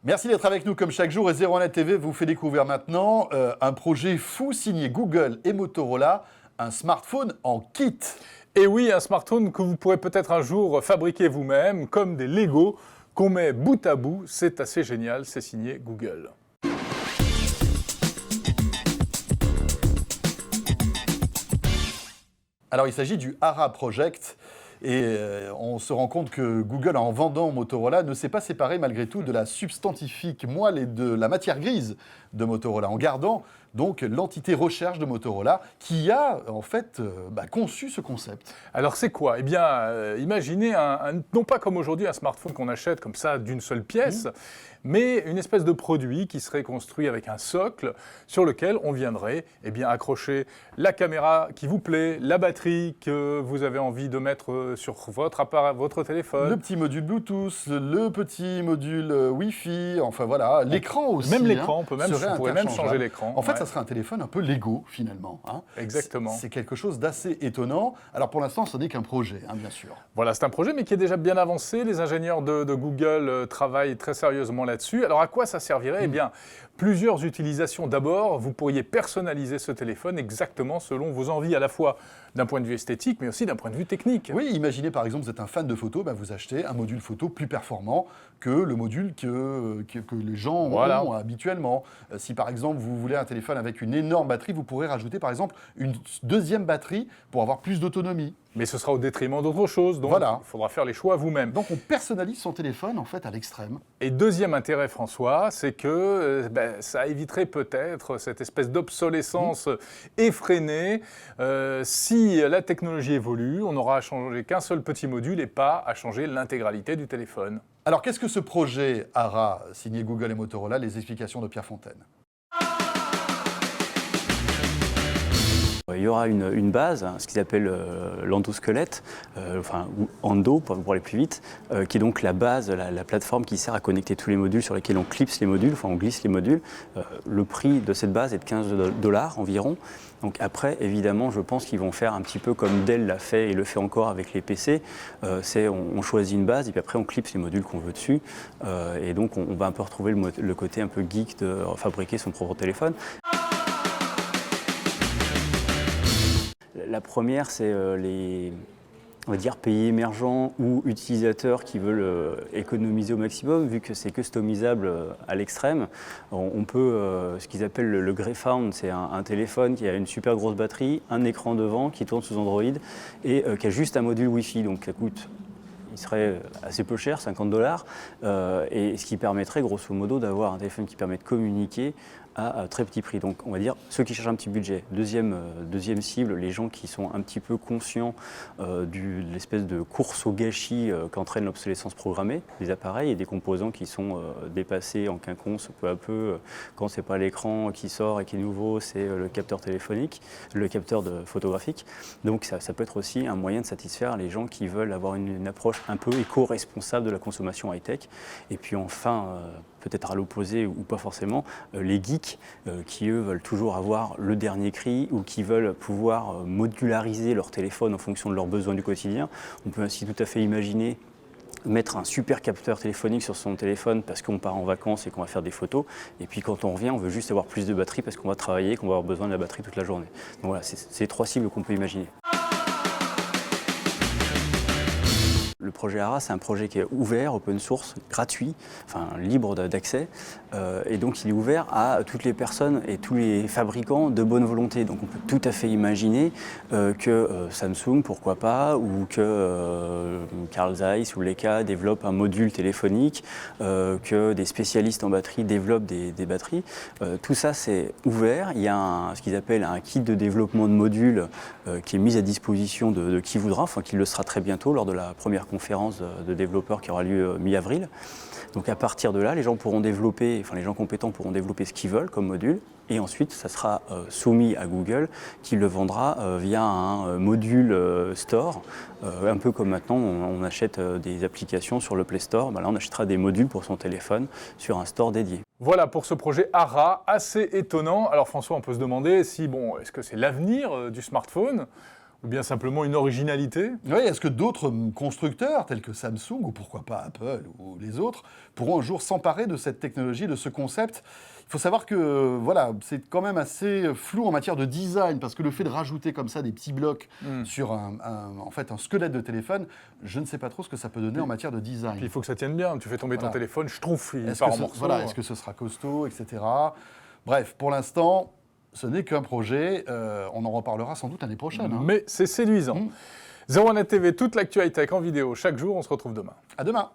Merci d'être avec nous comme chaque jour et 01net TV vous fait découvrir maintenant un projet fou signé Google et Motorola, un smartphone en kit. Et oui, un smartphone que vous pourrez peut-être un jour fabriquer vous-même, comme des Lego qu'on met bout à bout. C'est assez génial, c'est signé Google. Alors il s'agit du Ara Project. Et on se rend compte que Google, en vendant Motorola, ne s'est pas séparé malgré tout de la substantifique moelle et de la matière grise de Motorola, en gardant donc l'entité recherche de Motorola qui a en fait conçu ce concept. Alors c'est quoi? Eh bien, imaginez non pas comme aujourd'hui un smartphone qu'on achète comme ça d'une seule pièce, mais une espèce de produit qui serait construit avec un socle sur lequel on viendrait accrocher la caméra qui vous plaît, la batterie que vous avez envie de mettre sur votre appareil, votre téléphone. Le petit module Bluetooth, le petit module Wi-Fi, enfin voilà, l'écran aussi. Même l'écran, on pourrait même changer l'écran. En fait, ça serait un téléphone un peu Lego finalement. Exactement. C'est quelque chose d'assez étonnant. Alors pour l'instant, ce n'est qu'un projet, bien sûr. Voilà, c'est un projet, mais qui est déjà bien avancé. Les ingénieurs de Google travaillent très sérieusement là-dessus. Alors à quoi ça servirait? Eh bien, plusieurs utilisations. D'abord, vous pourriez personnaliser ce téléphone exactement selon vos envies, à la fois d'un point de vue esthétique, mais aussi d'un point de vue technique. Oui, imaginez par exemple, vous êtes un fan de photos, vous achetez un module photo plus performant que le module que les gens ont habituellement. Si par exemple, vous voulez un téléphone avec une énorme batterie, vous pourrez rajouter par exemple une deuxième batterie pour avoir plus d'autonomie. Mais ce sera au détriment d'autres choses, donc il faudra faire les choix vous-même. Donc on personnalise son téléphone en fait à l'extrême. Et deuxième intérêt, François, c'est que ça éviterait peut-être cette espèce d'obsolescence effrénée. Si la technologie évolue, on n'aura à changer qu'un seul petit module et pas à changer l'intégralité du téléphone. Alors qu'est-ce que ce projet Ara, signé Google et Motorola, les explications de Pierre Fontaine? Il y aura une base, ce qu'ils appellent l'endosquelette, ou endo pour aller plus vite, qui est donc la base, la plateforme qui sert à connecter tous les modules sur lesquels on clipse les modules, on glisse les modules. Le prix de cette base est de $15 environ. Donc après, évidemment, je pense qu'ils vont faire un petit peu comme Dell l'a fait et le fait encore avec les PC. On choisit une base et puis après on clipse les modules qu'on veut dessus. Et donc on va un peu retrouver le côté un peu geek de fabriquer son propre téléphone. La première, c'est les pays émergents ou utilisateurs qui veulent économiser au maximum, vu que c'est customisable à l'extrême. On peut, ce qu'ils appellent le Greyhound, c'est un téléphone qui a une super grosse batterie, un écran devant qui tourne sous Android et qui a juste un module Wi-Fi, donc ça coûte... Il serait assez peu cher, $50, et ce qui permettrait grosso modo d'avoir un téléphone qui permet de communiquer à très petit prix. Donc on va dire ceux qui cherchent un petit budget. Deuxième cible, les gens qui sont un petit peu conscients de l'espèce de course au gâchis qu'entraîne l'obsolescence programmée des appareils et des composants qui sont dépassés en quinconce peu à peu. Quand c'est pas l'écran qui sort et qui est nouveau, c'est le capteur téléphonique, le capteur photographique. Donc ça peut être aussi un moyen de satisfaire les gens qui veulent avoir une approche un peu éco-responsable de la consommation high-tech. Et puis enfin, peut-être à l'opposé ou pas forcément, les geeks qui eux veulent toujours avoir le dernier cri ou qui veulent pouvoir modulariser leur téléphone en fonction de leurs besoins du quotidien. On peut ainsi tout à fait imaginer mettre un super capteur téléphonique sur son téléphone parce qu'on part en vacances et qu'on va faire des photos. Et puis quand on revient, on veut juste avoir plus de batterie parce qu'on va travailler, qu'on va avoir besoin de la batterie toute la journée. Donc voilà, c'est les trois cibles qu'on peut imaginer. Le projet Ara, c'est un projet qui est ouvert, open source, gratuit, libre d'accès. Et donc il est ouvert à toutes les personnes et tous les fabricants de bonne volonté. Donc on peut tout à fait imaginer que Samsung, pourquoi pas, ou que Carl Zeiss ou Leica développent un module téléphonique, que des spécialistes en batterie développent des batteries. Tout ça, c'est ouvert. Il y a ce qu'ils appellent un kit de développement de modules qui est mis à disposition de qui voudra, qui le sera très bientôt lors de la première conférence de développeurs qui aura lieu mi-avril. Donc à partir de là, les gens compétents pourront développer ce qu'ils veulent comme module et ensuite ça sera soumis à Google qui le vendra via un module store, un peu comme maintenant on achète des applications sur le Play Store, là on achètera des modules pour son téléphone sur un store dédié. Voilà pour ce projet Ara, assez étonnant. Alors François, on peut se demander si, est-ce que c'est l'avenir du smartphone Ou bien simplement une originalité. Oui, est-ce que d'autres constructeurs, tels que Samsung ou pourquoi pas Apple ou les autres, pourront un jour s'emparer de cette technologie, de ce concept? Il faut savoir que voilà, c'est quand même assez flou en matière de design, parce que le fait de rajouter comme ça des petits blocs sur en fait, un squelette de téléphone, je ne sais pas trop ce que ça peut donner en matière de design. Puis il faut que ça tienne bien. Tu fais tomber ton Voilà. téléphone, je trouve, il Est-ce part que, en morceaux. voilà, est-ce que ce sera costaud, etc. Bref, pour l'instant, ce n'est qu'un projet. On en reparlera sans doute l'année prochaine. Hein. Mais c'est séduisant. 01net TV, toute l'actu high-tech en vidéo chaque jour. On se retrouve demain. À demain.